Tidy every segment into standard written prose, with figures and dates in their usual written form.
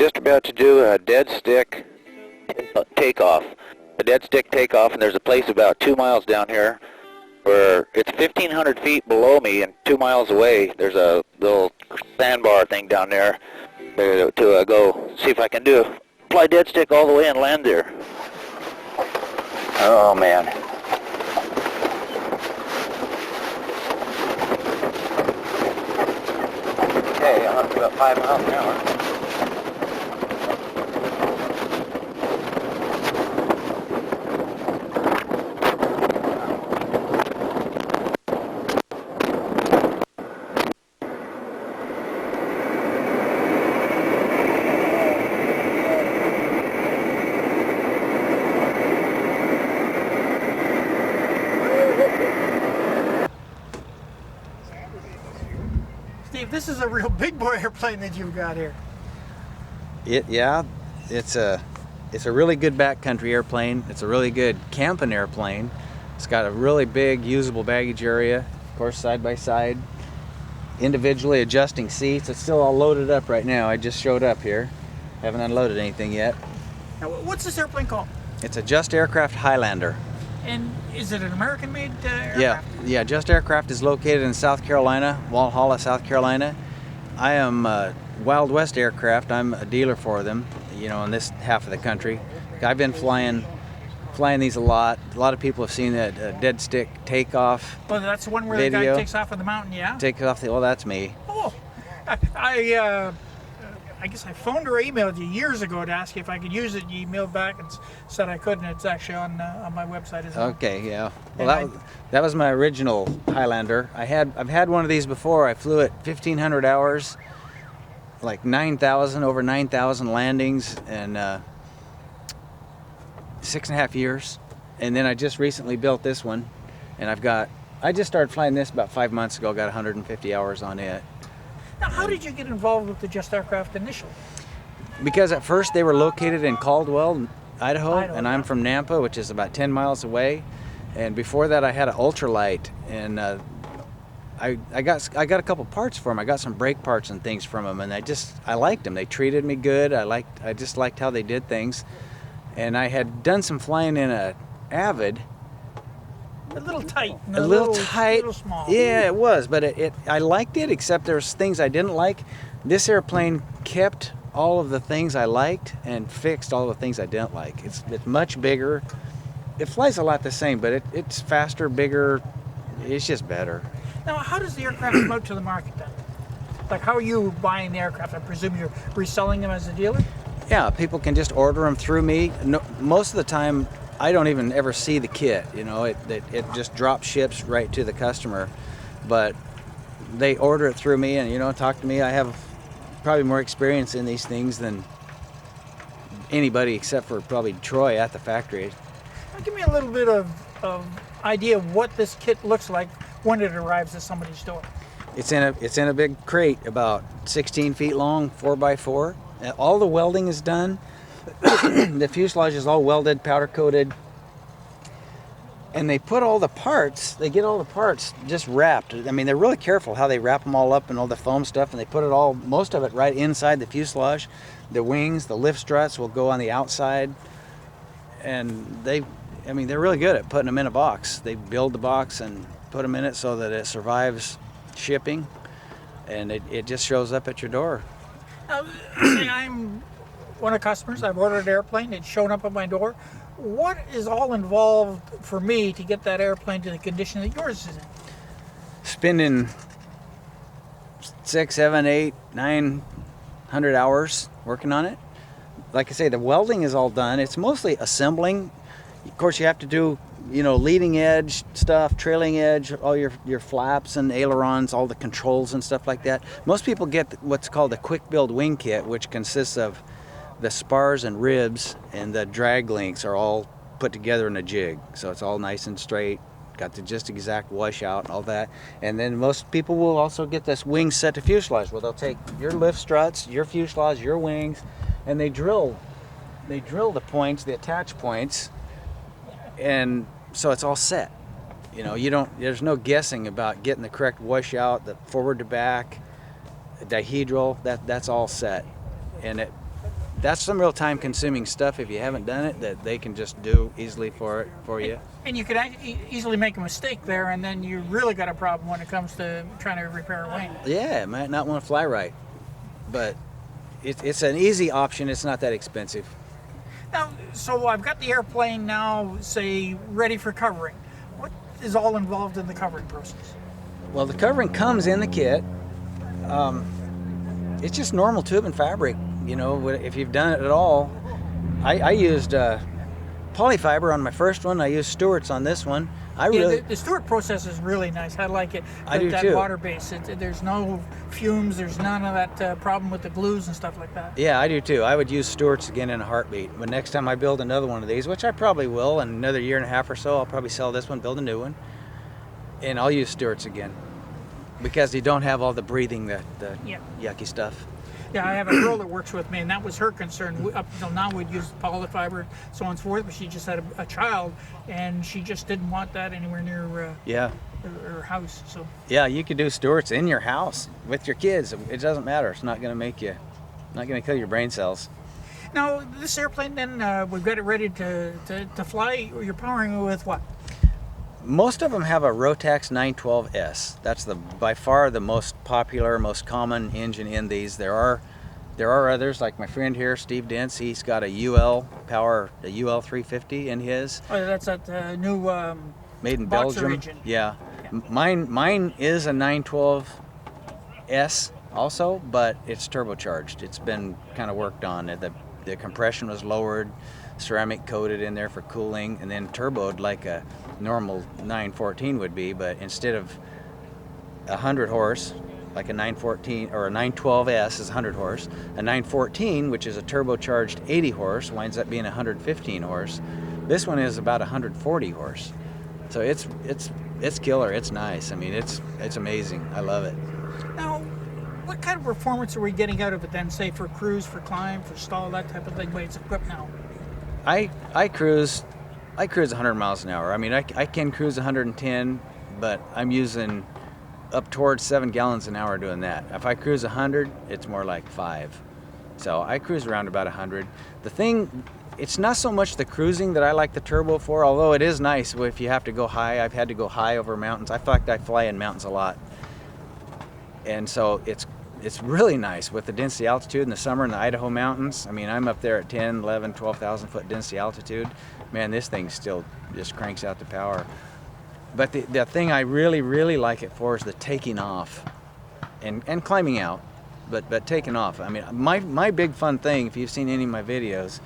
just about to do a dead stick takeoff. A dead stick takeoff, and there's a place about 2 miles down here where it's 1,500 feet below me, and 2 miles away there's a little sandbar thing down there to go see if I can fly dead stick all the way and land there. Oh man. Okay, I'm up to about 5 miles an hour. Steve, this is a real big boy airplane that you've got here. Yeah, it's a really good backcountry airplane. It's a really good camping airplane. It's got a really big usable baggage area, of course, side by side, individually adjusting seats. It's still all loaded up right now. I just showed up here, haven't unloaded anything yet. Now, what's this airplane called? It's a Just Aircraft Highlander. And is it an American-made aircraft? Yeah. Just Aircraft is located in South Carolina, Walhalla, South Carolina. I am Wild West Aircraft. I'm a dealer for them, in this half of the country. I've been flying these a lot. A lot of people have seen that dead stick takeoff. Oh, that's the one where video. The guy takes off of the mountain, yeah? That's me. Oh, I guess I phoned or emailed you years ago to ask you if I could use it. You emailed back and said I couldn't. It's actually on my website as well. Okay, yeah. Well, that was my original Highlander. I've had one of these before. I flew it 1,500 hours, like over 9,000 landings, and 6.5 years. And then I just recently built this one, and I just started flying this about 5 months ago. Got 150 hours on it. Now, how did you get involved with the Just Aircraft initially? Because at first they were located in Caldwell, Idaho, and I'm from Nampa, which is about 10 miles away. And before that, I had an ultralight, and I got a couple parts for them. I got some brake parts and things from them, and I liked them. They treated me good. I just liked how they did things. And I had done some flying in a Avid. A little tight. A little tight. A little small. Yeah, it was, but I liked it, except there was things I didn't like. This airplane kept all of the things I liked and fixed all the things I didn't like. It's much bigger. It flies a lot the same, but it's faster, bigger. It's just better. Now, how does the aircraft come out to the market then? Like, how are you buying the aircraft? I presume you're reselling them as a dealer? Yeah, people can just order them through me. No, most of the time, I don't even ever see the kit. It just drop ships right to the customer. But they order it through me and, talk to me. I have probably more experience in these things than anybody except for probably Troy at the factory. Now, give me a little bit of idea of what this kit looks like when it arrives at somebody's door. It's in a big crate about 16 feet long, 4x4. All the welding is done. The fuselage is all welded, powder coated, and they get all the parts just wrapped. I mean, they're really careful how they wrap them all up and all the foam stuff, and they put most of it right inside the fuselage. The wings, the lift struts will go on the outside, and they're really good at putting them in a box. They build the box and put them in it so that it survives shipping, and it just shows up at your door. Now, say I'm one of the customers. I've ordered an airplane. It's shown up at my door. What is all involved for me to get that airplane to the condition that yours is in? Spending 6, 7, 8, 900 hours working on it. Like I say, the welding is all done. It's mostly assembling. Of course, you have to do, leading edge stuff, trailing edge, all your flaps and ailerons, all the controls and stuff like that. Most people get what's called the quick build wing kit, which consists of the spars and ribs and the drag links are all put together in a jig. So it's all nice and straight, got the just exact washout and all that. And then most people will also get this wing set to fuselage, where they'll take your lift struts, your fuselage, your wings, and they drill the points, the attach points, and so it's all set. There's no guessing about getting the correct washout, the forward to back, dihedral, that's all set. And that's some real time-consuming stuff if you haven't done it that they can just do easily for you. And you could easily make a mistake there, and then you really got a problem when it comes to trying to repair a wing. Yeah, it might not want to fly right, but it's an easy option. It's not that expensive. Now, so I've got the airplane now, say, ready for covering. What is all involved in the covering process? Well, the covering comes in the kit. It's just normal tube and fabric. You know, if you've done it at all. I used polyfiber on my first one. I used Stewart's on this one. The Stewart process is really nice. I like it. I do that too. Water base. There's no fumes. There's none of that problem with the glues and stuff like that. Yeah, I do too. I would use Stewart's again in a heartbeat. But next time I build another one of these, which I probably will, in another year and a half or so, I'll probably sell this one, build a new one, and I'll use Stewart's again because you don't have all the breathing, the yucky stuff. Yeah, I have a girl that works with me, and that was her concern. Up until now, we'd use polyfiber, so on and so forth, but she just had a child, and she just didn't want that anywhere near her house. So yeah, you could do Stewart's in your house with your kids. It doesn't matter. It's not going to kill your brain cells. Now, this airplane, then, we've got it ready to fly. You're powering it with what? Most of them have a Rotax 912S. That's by far the most popular, most common engine in these. There are others, like my friend here, Steve Dentz. He's got a UL 350 in his. Oh, that's that new made in Boxer Belgium. engine. Yeah. Mine is a 912S also, but it's turbocharged. It's been kind of worked on. The compression was lowered, ceramic coated in there for cooling, and then turboed like a normal 914 would be, but instead of 100 horse like a 914 or a 912S is 100 horse, a 914, which is a turbocharged 80 horse, winds up being 115 horse. This one is about 140 horse, so it's killer. It's nice. I mean, it's amazing. I love it. Now, what kind of performance are we getting out of it then, say for cruise, for climb, for stall, that type of thing, the way it's equipped now? I cruise 100 miles an hour. I mean, I can cruise 110, but I'm using up towards 7 gallons an hour doing that. If I cruise 100, it's more like 5. So I cruise around about 100. The thing, it's not so much the cruising that I like the turbo for, although it is nice if you have to go high. I've had to go high over mountains. I fly in mountains a lot. And so it's really nice with the density altitude in the summer in the Idaho mountains. I mean, I'm up there at 10, 11, 12,000 foot density altitude. Man, this thing still just cranks out the power. But the thing I really, really like it for is the taking off and climbing out, but taking off. I mean, my big fun thing, if you've seen any of my videos,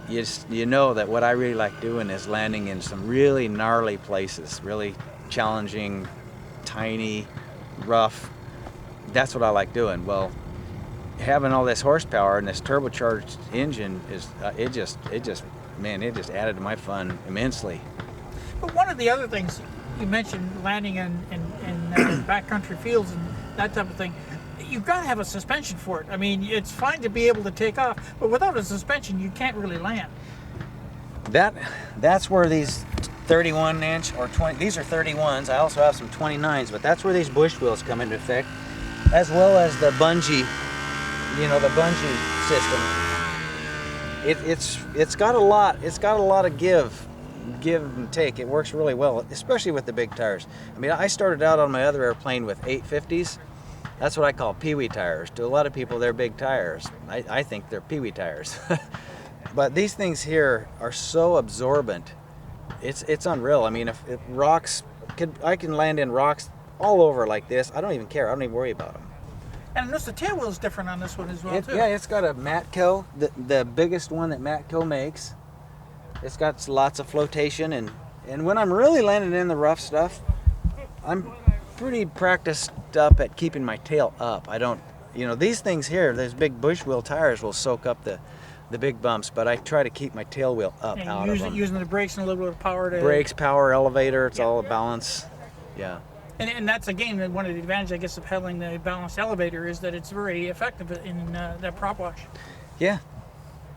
you know that what I really like doing is landing in some really gnarly places, really challenging, tiny, rough. That's what I like doing. Well, having all this horsepower and this turbocharged engine is it just added to my fun immensely. But one of the other things you mentioned, landing in backcountry fields and that type of thing, you've got to have a suspension for it. I mean, it's fine to be able to take off, but without a suspension, you can't really land. That's where these 31-inch or 20, these are 31s. I also have some 29s, but that's where these bush wheels come into effect, as well as the bungee, the bungee system. It's got a lot of give and take. It works really well, especially with the big tires. I mean, I started out on my other airplane with 850s. That's what I call pee-wee tires. To a lot of people, they're big tires. I think they're pee-wee tires. But these things here are so absorbent. It's unreal. I mean, if rocks, I can land in rocks all over like this. I don't even care. I don't even worry about them. And I notice the tail wheel is different on this one as well, too. Yeah, it's got a Matco, the biggest one that Matco makes. It's got lots of flotation, and when I'm really landing in the rough stuff, I'm pretty practiced up at keeping my tail up. I don't, these things here, those big bush wheel tires will soak up the big bumps, but I try to keep my tail wheel up out of them. Using the brakes and a little bit of power to... Brakes, power, elevator, it's all a balance. Yeah. And that's, again, one of the advantages, I guess, of handling the balanced elevator is that it's very effective in that prop wash. Yeah.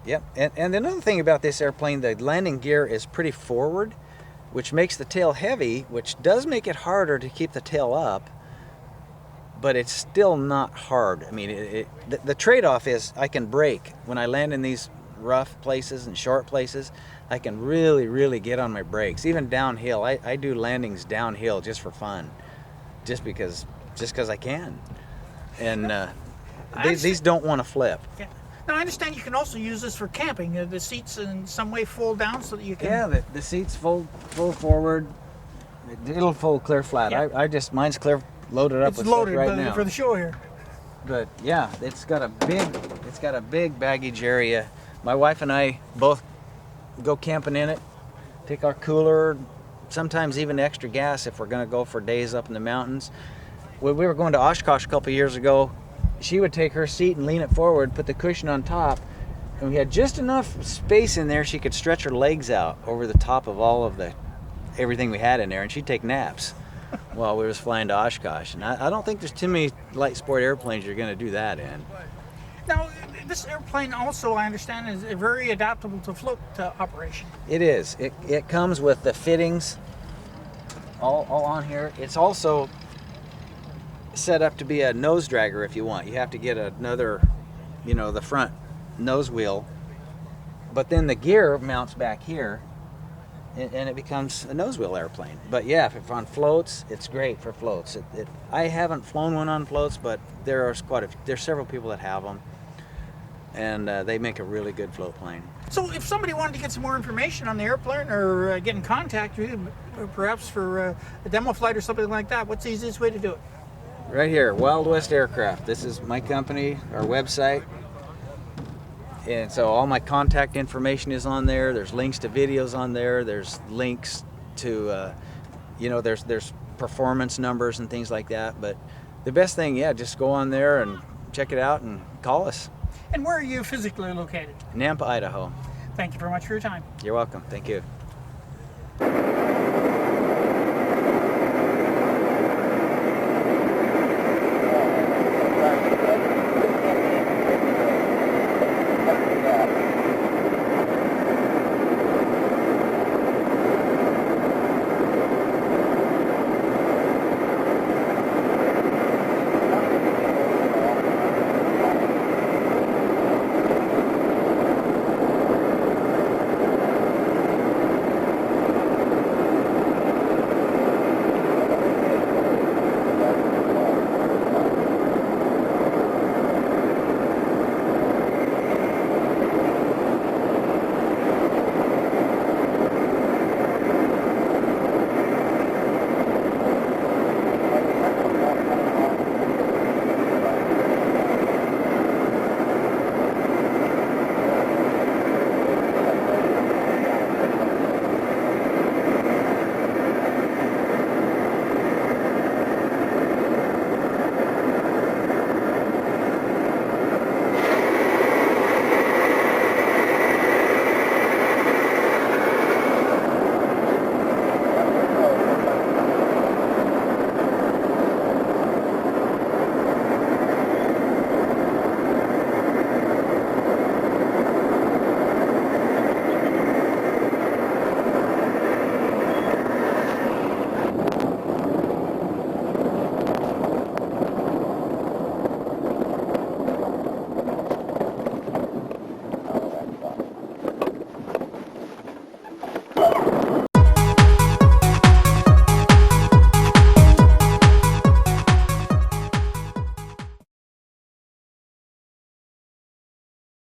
Yep. And another thing about this airplane, the landing gear is pretty forward, which makes the tail heavy, which does make it harder to keep the tail up. but it's still not hard. I mean, the trade-off is I can brake. When I land in these rough places and short places, I can really get on my brakes. Even downhill, I do landings downhill just for fun, just because I can. And these don't want to flip. Yeah. Now I understand you can also use this for camping. The seats in some way fold down so that you can. Yeah, the seats fold forward. It'll fold clear flat. Yeah. Mine's clear loaded up It's with loaded stuff right now. for the show here. But yeah, it's got a big baggage area. My wife and I both go camping in it. Take our cooler, sometimes even extra gas if we're going to go for days up in the mountains. When we were going to Oshkosh a couple years ago, she would take her seat and lean it forward, put the cushion on top, and we had just enough space in there she could stretch her legs out over the top of all of everything we had in there, and she'd take naps while we was flying to Oshkosh. And I don't think there's too many light sport airplanes you're going to do that in. Now, this airplane also, I understand, is very adaptable to float operation. It is. It comes with the fittings all on here. It's also set up to be a nose dragger if you want. You have to get another, the front nose wheel. But then the gear mounts back here, and it becomes a nose wheel airplane. But yeah, if on floats, it's great for floats. I haven't flown one on floats, but there's several people that have them, and they make a really good float plane. So if somebody wanted to get some more information on the airplane or get in contact with you, perhaps for a demo flight or something like that, what's the easiest way to do it? Right here, Wild West Aircraft. This is my company, our website. And so all my contact information is on there. There's links to videos on there. There's links to, there's performance numbers and things like that. But the best thing, just go on there and check it out and call us. And where are you physically located? Nampa, Idaho. Thank you very much for your time. You're welcome. Thank you.